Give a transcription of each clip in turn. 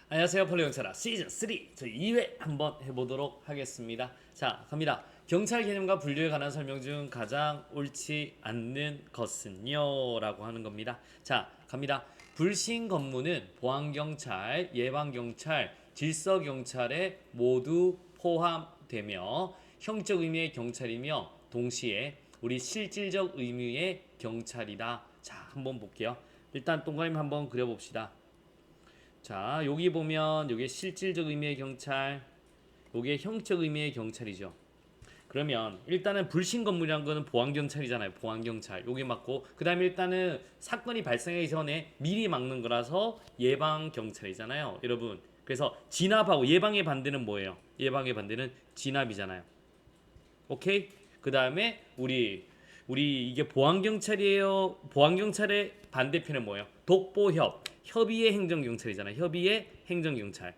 안녕하세요. 폴리경찰아 시즌 3 저희 2회 한번 해보도록 하겠습니다. 자, 갑니다. 경찰 개념과 분류에 관한 설명 중 가장 옳지 않는 것은요? 라고 하는 겁니다. 자, 갑니다. 불신 검무는 보안경찰, 예방경찰, 질서경찰에 모두 포함되며 형적 의미의 경찰이며 동시에 우리 실질적 의미의 경찰이다. 자, 한번 볼게요. 일단 동그라미 한번 그려봅시다. 자, 여기 보면 이게 실질적 의미의 경찰, 이게 형적 의미의 경찰이죠. 그러면 일단은 불신 건물이란 거는 보안 경찰이잖아요. 보안 경찰. 요게 맞고 그다음에 일단은 사건이 발생하기 전에 미리 막는 거라서 예방 경찰이잖아요. 여러분. 그래서 진압하고 예방의 반대는 뭐예요? 예방의 반대는 진압이잖아요. 오케이? 그다음에 우리 이게 보안 경찰이에요. 보안 경찰의 반대편은 뭐예요? 독보협. 협의의 행정경찰이잖아요. 협의의 행정경찰.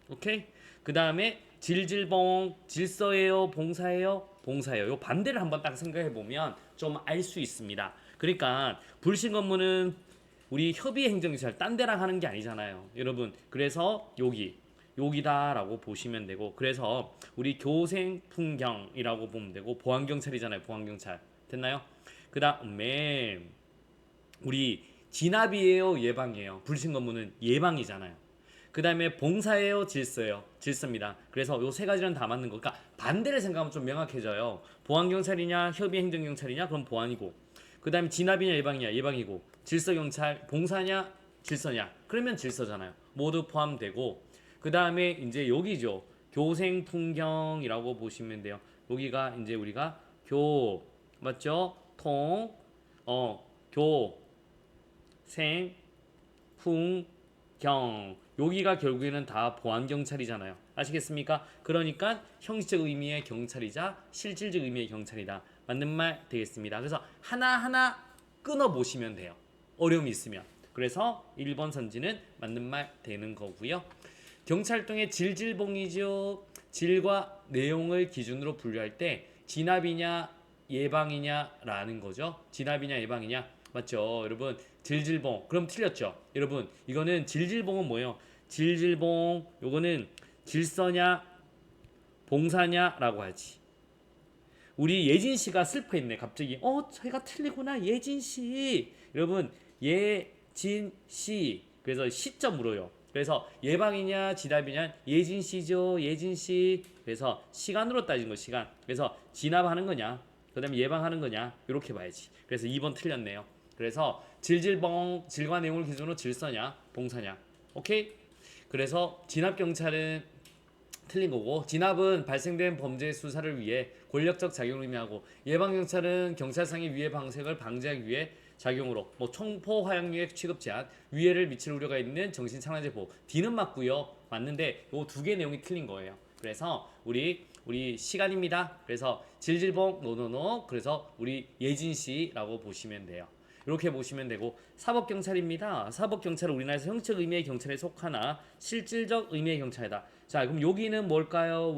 오케이? 그 다음에 질질봉, 질서예요, 봉사예요, 봉사예요. 요 반대를 한번 딱 생각해 보면 좀 알 수 있습니다. 그러니까 불신 검무는 우리 협의의 행정경찰 딴 데랑 하는 게 아니잖아요, 여러분. 그래서 여기다라고 보시면 되고, 그래서 우리 교생 풍경이라고 보면 되고, 보안경찰이잖아요, 보안경찰. 됐나요? 그 다음에 우리 진압이에요, 예방이에요? 불신 검무는 예방이잖아요. 그 다음에 봉사예요, 질서예요? 질서입니다. 그래서 요 세 가지는 다 맞는 거. 그러니까 반대를 생각하면 좀 명확해져요. 보안경찰이냐, 협의행정경찰이냐, 그럼 보안이고. 그 다음에 진압이냐, 예방이냐, 예방이고. 질서경찰, 봉사냐, 질서냐, 그러면 질서잖아요. 모두 포함되고. 그 다음에 이제 여기죠. 교생풍경이라고 보시면 돼요. 여기가 이제 우리가 맞죠? 생, 풍, 경. 여기가 결국에는 다 보안경찰이잖아요. 아시겠습니까? 그러니까 형식적 의미의 경찰이자 실질적 의미의 경찰이다. 맞는 말 되겠습니다. 그래서 하나하나 끊어보시면 돼요. 어려움이 있으면. 그래서 1번 선지는 맞는 말 되는 거고요. 경찰동의 질질봉이죠. 질과 내용을 기준으로 분류할 때 진압이냐 예방이냐라는 거죠. 진압이냐 예방이냐. 맞죠? 여러분 질질봉 그럼 틀렸죠? 여러분 이거는 질질봉은 뭐예요? 질질봉 요거는 질서냐 봉사냐라고 하지. 우리 예진 씨가 슬퍼했네. 갑자기 저희가 틀리구나. 예진 씨. 여러분 예진 씨. 그래서 시점으로요. 그래서 예방이냐 진압이냐 예진 씨죠. 예진 씨. 그래서 시간으로 따진 거 시간. 그래서 진압하는 거냐 그다음에 예방하는 거냐 이렇게 봐야지. 그래서 2번 틀렸네요. 그래서 질질봉 질과 내용을 기준으로 질서냐 봉사냐. 오케이? 그래서 진압 경찰은 틀린 거고, 진압은 발생된 범죄 수사를 위해 권력적 작용을 의미하고, 예방 경찰은 경찰상의 위해 방색을 방지하기 위해 작용으로 뭐 총포 화약류의 취급 제한, 위해를 미칠 우려가 있는 정신 차원의 보호. D는 맞고요. 맞는데 요 두 개 내용이 틀린 거예요. 그래서 우리 시간입니다. 그래서 질질봉 노노노. 그래서 우리 예진 씨라고 보시면 돼요. 이렇게 보시면 되고, 사법경찰입니다. 사법경찰은 우리나라에서 형적 의미의 경찰에 속하나 실질적 의미의 경찰이다. 자, 그럼 여기는 뭘까요?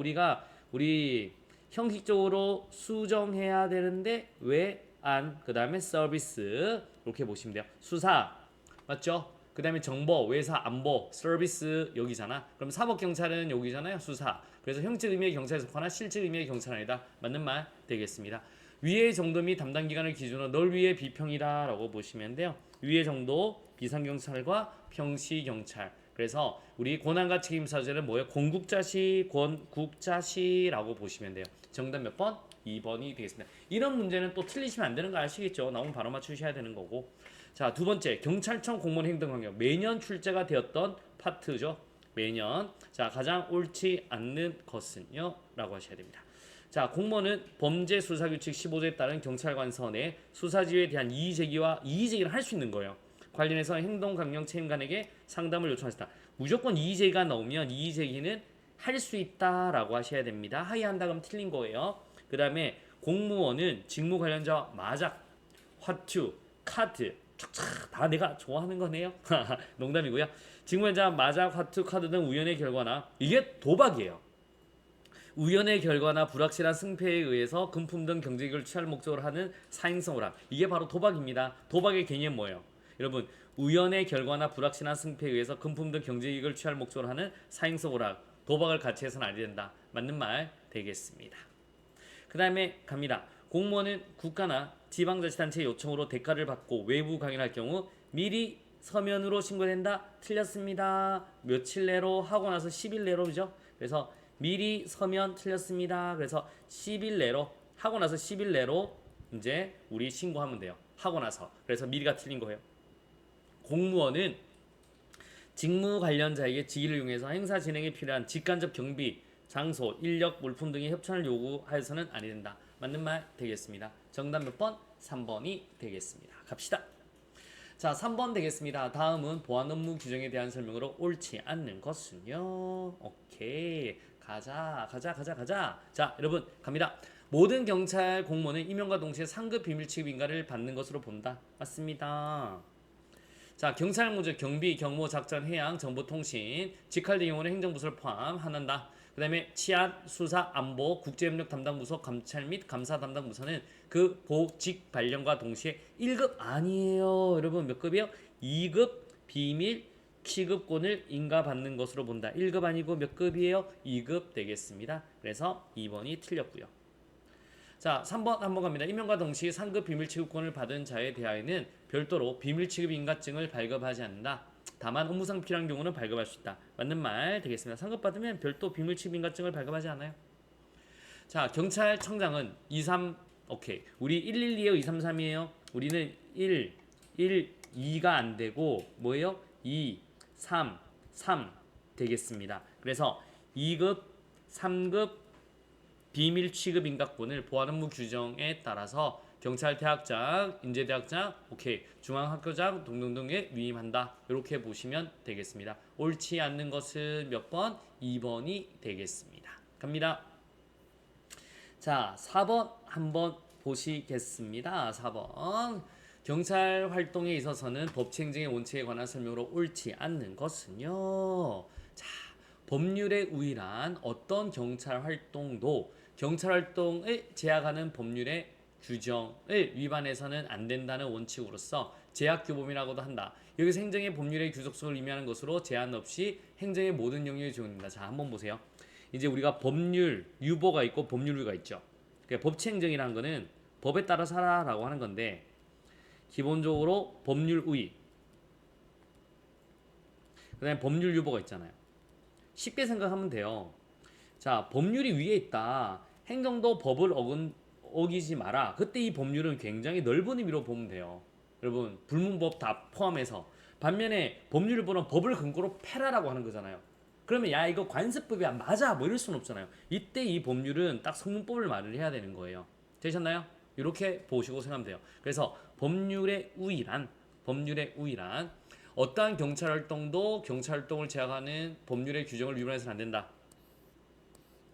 우리 형식적으로 수정해야 되는데 왜 안? 그 다음에 서비스 이렇게 보시면 돼요. 수사 맞죠? 그 다음에 정보, 외사, 안보, 서비스 여기잖아. 그럼 사법경찰은 여기잖아요. 수사. 그래서 형적 의미의 경찰에 속하나 실질 의미의 경찰 아니다. 맞는 말 되겠습니다. 위의 정도 및 담당 기관을 기준으로 널 위의 비평이다라고 보시면 돼요. 위의 정도 비상경찰과 평시경찰. 그래서 우리 권한과 책임 사제는 뭐예요? 공국자시, 권국자시라고 보시면 돼요. 정답 몇 번? 2번이 되겠습니다. 이런 문제는 또 틀리시면 안 되는 거 아시겠죠? 나오면 바로 맞추셔야 되는 거고. 자, 두 번째 경찰청 공무원 행동 환경. 매년 출제가 되었던 파트죠. 매년. 자, 가장 옳지 않는 것은요? 라고 하셔야 됩니다. 자, 공무원은 범죄 수사규칙 15조에 따른 경찰관 선의 수사지휘에 대한 이의제기와 이의제기를 할 수 있는 거예요. 관련해서 행동강령 책임관에게 상담을 요청하셨다. 무조건 이의제기가 나오면 이의제기는 할 수 있다라고 하셔야 됩니다. 하이한다 그럼 틀린 거예요. 그 다음에 공무원은 직무 관련자와 마작, 화투, 카드 촥촥 다 내가 좋아하는 거네요. 농담이고요. 직무 관련자 마작, 화투, 카드 등 우연의 결과나 이게 도박이에요. 우연의 결과나 불확실한 승패에 의해서 금품 등 경제이익을 취할 목적으로 하는 사행성을 함. 이게 바로 도박입니다. 도박의 개념 뭐예요? 여러분 우연의 결과나 불확실한 승패에 의해서 금품 등 경제이익을 취할 목적으로 하는 사행성 오락, 도박을 같이 해서는 안 된다. 맞는 말 되겠습니다. 그 다음에 갑니다. 공무원은 국가나 지방자치단체 요청으로 대가를 받고 외부 강연할 경우 미리 서면으로 신고된다. 틀렸습니다. 며칠 내로 하고 나서 10일 내로죠. 그래서 미리 서면 틀렸습니다. 그래서 10일 내로 하고 나서 10일 내로 이제 우리 신고하면 돼요. 하고 나서. 그래서 미리가 틀린 거예요. 공무원은 직무 관련자에게 직위를 이용해서 행사 진행에 필요한 직간접 경비, 장소, 인력, 물품 등의 협찬을 요구하여서는 아니 된다. 맞는 말 되겠습니다. 정답 몇 번? 3번이 되겠습니다. 갑시다. 자, 3번 되겠습니다. 다음은 보안 업무 규정에 대한 설명으로 옳지 않는 것은요. 오케이. 가자. 자, 여러분 갑니다. 모든 경찰 공무원은 임용과 동시에 상급 비밀 취급 인가를 받는 것으로 본다. 맞습니다. 자, 경찰 무적, 경비, 경무, 작전, 해양, 정보통신, 직할 등 경우는 행정부서를 포함한다. 그 다음에 치안, 수사, 안보, 국제협력 담당 부서, 감찰 및 감사 담당 부서는 그 보직 발령과 동시에 1급 아니에요. 여러분 몇 급이요? 2급 비밀 취급권을 인가받는 것으로 본다. 1급 아니고 몇 급이에요? 2급 되겠습니다. 그래서 2번이 틀렸고요. 자, 3번 한번 갑니다. 임명과 동시에 상급 비밀 취급권을 받은 자에 대하여는 별도로 비밀 취급 인가증을 발급하지 않는다. 다만 업무상 필요한 경우는 발급할 수 있다. 맞는 말 되겠습니다. 상급받으면 별도 비밀 취급 인가증을 발급하지 않아요. 자, 경찰청장은 오케이. 우리 112예요, 233이에요. 우리는 2가 안 되고 뭐예요? 2, 3 되겠습니다. 그래서 2급, 3급 비밀 취급 인가권을 보안 업무 규정에 따라서 경찰 대학장, 인재대학장, 오케이, 중앙학교장 등등등에 위임한다. 이렇게 보시면 되겠습니다. 옳지 않는 것은 몇 번? 2번이 되겠습니다. 갑니다. 자, 4번 한번 보시겠습니다. 4번. 경찰 활동에 있어서는 법치 행정의 원칙에 관한 설명으로 옳지 않는 것은요. 자, 법률에 우일한 어떤 경찰 활동도 경찰 활동을 제약하는 법률의 규정을 위반해서는 안 된다는 원칙으로서 제약규범이라고도 한다. 여기서 행정의 법률의 규속성을 의미하는 것으로 제한 없이 행정의 모든 영역에 적용된다. 자, 한번 보세요. 이제 우리가 법률 유보가 있고 법률유가 있죠. 그러니까 법치행정이라는 거는 법에 따라 살아라고 하는 건데 기본적으로 법률 우위, 그 다음에 법률 유보가 있잖아요. 쉽게 생각하면 돼요. 자, 법률이 위에 있다. 행정도 법을 어기지 마라. 그때 이 법률은 굉장히 넓은 의미로 보면 돼요. 여러분, 불문법 다 포함해서. 반면에 법률유보는 법을 근거로 패라라고 하는 거잖아요. 그러면 야 이거 관습법이야 맞아 뭐 이럴 수는 없잖아요. 이때 이 법률은 딱 성문법을 말을 해야 되는 거예요. 되셨나요? 이렇게 보시고 생각하면 돼요. 그래서 법률의 우위란 어떠한 경찰 활동도 경찰 활동을 제약하는 법률의 규정을 위반해서는 안 된다.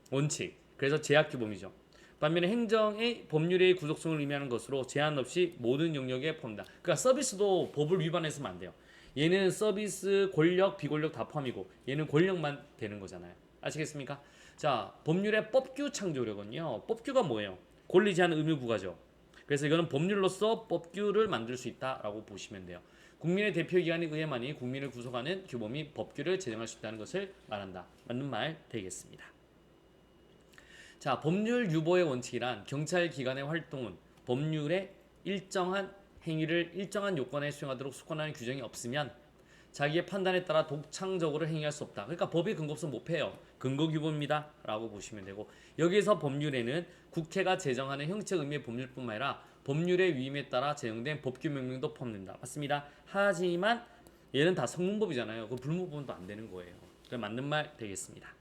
원칙. 그래서 제약규범이죠. 반면에 행정의 법률의 구속성을 의미하는 것으로 제한 없이 모든 영역에 포함한다. 그러니까 서비스도 법을 위반해서는 안 돼요. 얘는 서비스, 권력, 비권력 다 포함이고 얘는 권력만 되는 거잖아요. 아시겠습니까? 자, 법률의 법규 창조력은요. 법규가 뭐예요? 권리 제한 의무 부과죠. 그래서 이거는 법률로서 법규를 만들 수 있다라고 보시면 돼요. 국민의 대표기관에 의해만이 국민을 구속하는 규범이 법규를 제정할 수 있다는 것을 말한다. 맞는 말 되겠습니다. 자, 법률 유보의 원칙이란 경찰기관의 활동은 법률의 일정한 행위를 일정한 요건에 수행하도록 수권하는 규정이 없으면 자기의 판단에 따라 독창적으로 행위할 수 없다. 그러니까 법의 근거 없으면 못 해요. 근거규범입니다. 라고 보시면 되고 여기서 법률에는 국회가 제정하는 형식 의미의 법률뿐만 아니라 법률의 위임에 따라 제정된 법규 명령도 포함된다. 맞습니다. 하지만 얘는 다 성문법이잖아요. 그 불문법은 또 안 되는 거예요. 맞는 말 되겠습니다.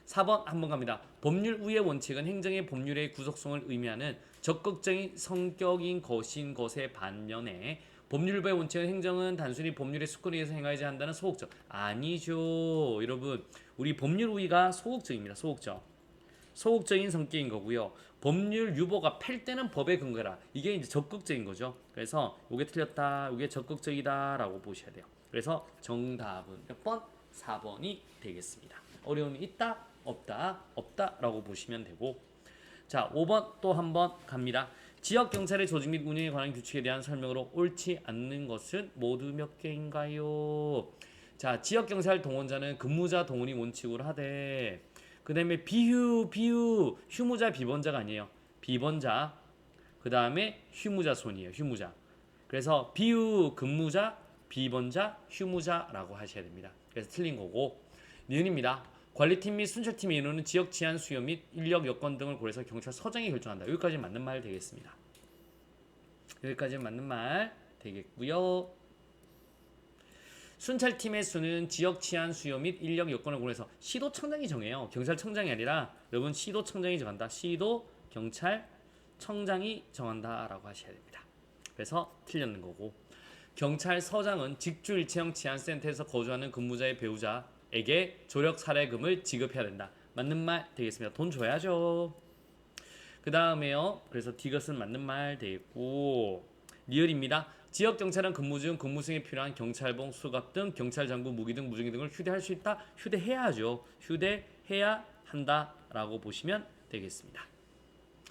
4번 한번 갑니다. 법률 우의 원칙은 행정의 법률의 구속성을 의미하는 적극적인 성격인 것의 반면에 법률부의 원칙은 행정은 단순히 법률의 수권에 의해서 행하지 한다는 소극적. 아니죠. 여러분, 우리 법률 우위가 소극적입니다. 소극적인 성격인 거고요. 법률 유보가 팰 때는 법의 근거라. 이게 이제 적극적인 거죠. 그래서 이게 틀렸다. 이게 적극적이다라고 보셔야 돼요. 그래서 정답은 몇 번? 4번이 되겠습니다. 어려움이 있다? 없다라고 보시면 되고 자, 5번 또 한번 갑니다. 지역 경찰의 조직 및 운영에 관한 규칙에 대한 설명으로 옳지 않는 것은 모두 몇 개인가요? 자, 지역 경찰 동원자는 근무자 동원이 원칙으로 하되 그다음에 비휴 휴무자 비번자가 아니에요. 비번자 그다음에 휴무자 손이에요. 휴무자. 그래서 비휴 근무자 비번자 휴무자라고 하셔야 됩니다. 그래서 틀린 거고 니은입니다. 관리팀 및 순찰팀의 인원은 지역 치안 수요 및 인력 여건 등을 고려해서 경찰서장이 결정한다. 여기까지 맞는 말 되겠습니다. 여기까지 맞는 말 되겠고요. 순찰팀의 수는 지역 치안 수요 및 인력 여건을 고려해서 시도청장이 정해요. 경찰청장이 아니라 여러분 시도청장이 정한다. 시도경찰청장이 정한다라고 하셔야 됩니다. 그래서 틀렸는 거고 경찰서장은 직주일체형 치안센터에서 거주하는 근무자의 배우자에게 조력 살해금을 지급해야 된다. 맞는 말 되겠습니다. 돈 줘야죠. 그 다음에요. 그래서 디귿은 맞는 말 되겠고 리을입니다. 지역 경찰은 근무 중 근무 수행에 필요한 경찰봉, 수갑 등 경찰 장구, 무기 등 무전기 등을 휴대할 수 있다. 휴대해야죠. 휴대해야 한다라고 보시면 되겠습니다.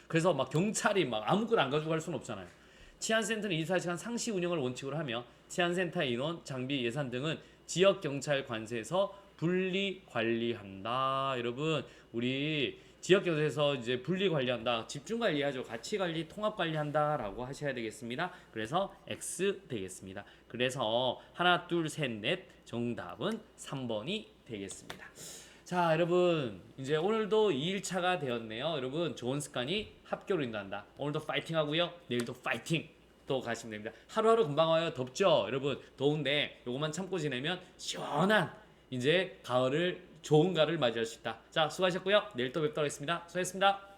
그래서 막 경찰이 막 아무것도 안 가지고 갈 수는 없잖아요. 치안센터는 24시간 상시 운영을 원칙으로 하며 치안센터 인원, 장비, 예산 등은 지역 경찰 관세에서 분리 관리한다. 여러분, 우리 지역 경찰에서 이제 분리 관리한다. 집중 관리하죠. 같이 관리, 통합 관리한다라고 하셔야 되겠습니다. 그래서 X 되겠습니다. 그래서 하나, 둘, 셋, 넷 정답은 3번이 되겠습니다. 자, 여러분 이제 오늘도 2일차가 되었네요. 여러분 좋은 습관이 합격을 인도한다. 오늘도 파이팅 하고요. 내일도 파이팅 또 가시면 됩니다. 하루하루 금방 와요. 덥죠? 여러분 더운데 요것만 참고 지내면 시원한 이제 가을을 좋은 가을을 맞이할 수 있다. 자, 수고하셨고요. 내일 또 뵙도록 하겠습니다. 수고하셨습니다.